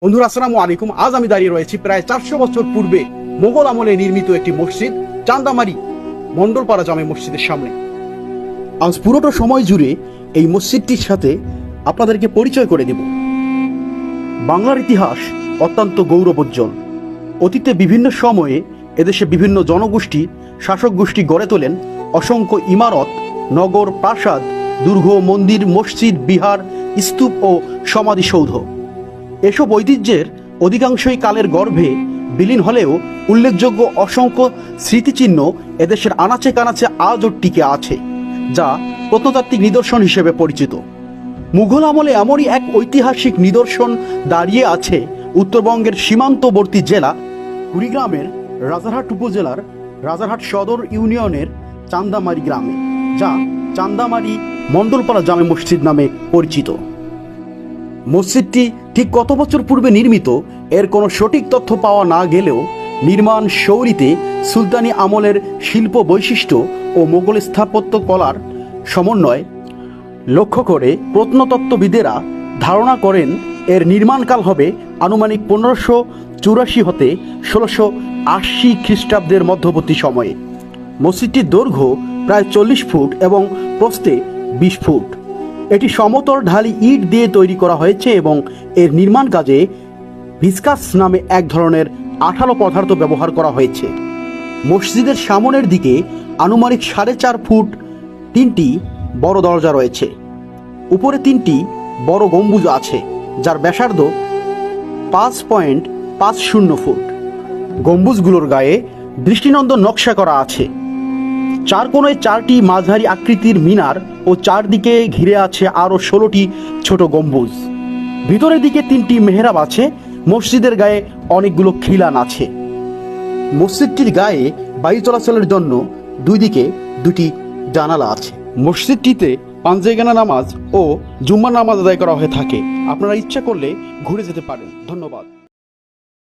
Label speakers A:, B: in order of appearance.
A: বন্ধুরা আসসালামু আলাইকুম। আজ আমি দাঁড়িয়ে রয়েছি প্রায় 400 বছর পূর্বে মোগল আমলে নির্মিত একটি মসজিদ চান্দামারি মন্ডলপাড়া জামে মসজিদের সামনে। আজ পুরোটা সময় জুড়ে এই মসজিদটির সাথে আপনাদেরকে পরিচয় করে দেব। বাংলার ইতিহাস অত্যন্ত গৌরবোজ্জ্বল। অতীতে বিভিন্ন সময়ে এদেশে বিভিন্ন জনগোষ্ঠী শাসক গোষ্ঠী গড়ে তোলেন অসংখ্য ইমারত, নগর, প্রাসাদ, দুর্গ, মন্দির, মসজিদ, বিহার, স্তূপ ও সমাধিসৌধ। এসব ঐতিহ্যের অধিকাংশই কালের গর্ভে বিলীন হলেও উল্লেখযোগ্য অসংখ্য স্মৃতিচিহ্ন এদেশের আনাচে কানাচে আজও টিকে আছে, যা প্রত্নতাত্ত্বিক নিদর্শন হিসেবে পরিচিত। মুঘল আমলে এমনই এক ঐতিহাসিক নিদর্শন দাঁড়িয়ে আছে উত্তরবঙ্গের সীমান্তবর্তী জেলা কুড়িগ্রামের রাজারহাট উপজেলার রাজারহাট সদর ইউনিয়নের চান্দামারি গ্রামে, যা চান্দামারি মন্ডলপাড়া জামে মসজিদ নামে পরিচিত। মসজিদটি ঠিক কত বছর পূর্বে নির্মিত এর কোনো সঠিক তথ্য পাওয়া না গেলেও নির্মাণ শৈলীতে সুলতানি আমলের শিল্প বৈশিষ্ট্য ও মোগল স্থাপত্য কলার সমন্বয় লক্ষ্য করে প্রত্নতত্ত্ববিদেরা ধারণা করেন এর নির্মাণকাল হবে আনুমানিক 1584 হতে 1680 খ্রিস্টাব্দের মধ্যবর্তী সময়ে। মসজিদটির দৈর্ঘ্য প্রায় 40 ফুট এবং প্রস্থে 20 ফুট। এটি সমতল ঢালি ইট দিয়ে তৈরি করা হয়েছে এবং এর নির্মাণ কাজে ভিসকাস নামে এক ধরনের আঠালো পদার্থ ব্যবহার করা হয়েছে। মসজিদের সামনের দিকে আনুমানিক 4.5 ফুট 3টি বড় দরজা রয়েছে। উপরে 3টি বড় গম্বুজ আছে, যার ব্যাসার্ধ 5.50 ফুট। গম্বুজগুলোর গায়ে দৃষ্টিনন্দন নকশা করা আছে। চার কোণে 4টি মাঝারি আকৃতির মিনার ও চারদিকে ঘিরে আছে আরও 16টি ছোট গম্বুজ। ভিতরের দিকে 3টি মেহরাব আছে। মসজিদের গায়ে অনেকগুলো খিলান আছে। মসজিদটির গায়ে বায়ু চলাচলের জন্য দুই দিকে 2টি জানালা আছে। মসজিদটিতে পাঞ্জেগানা নামাজ ও জুম্মার নামাজ আদায় করা হয়ে থাকে। আপনারা ইচ্ছা করলে ঘুরে যেতে পারেন। ধন্যবাদ।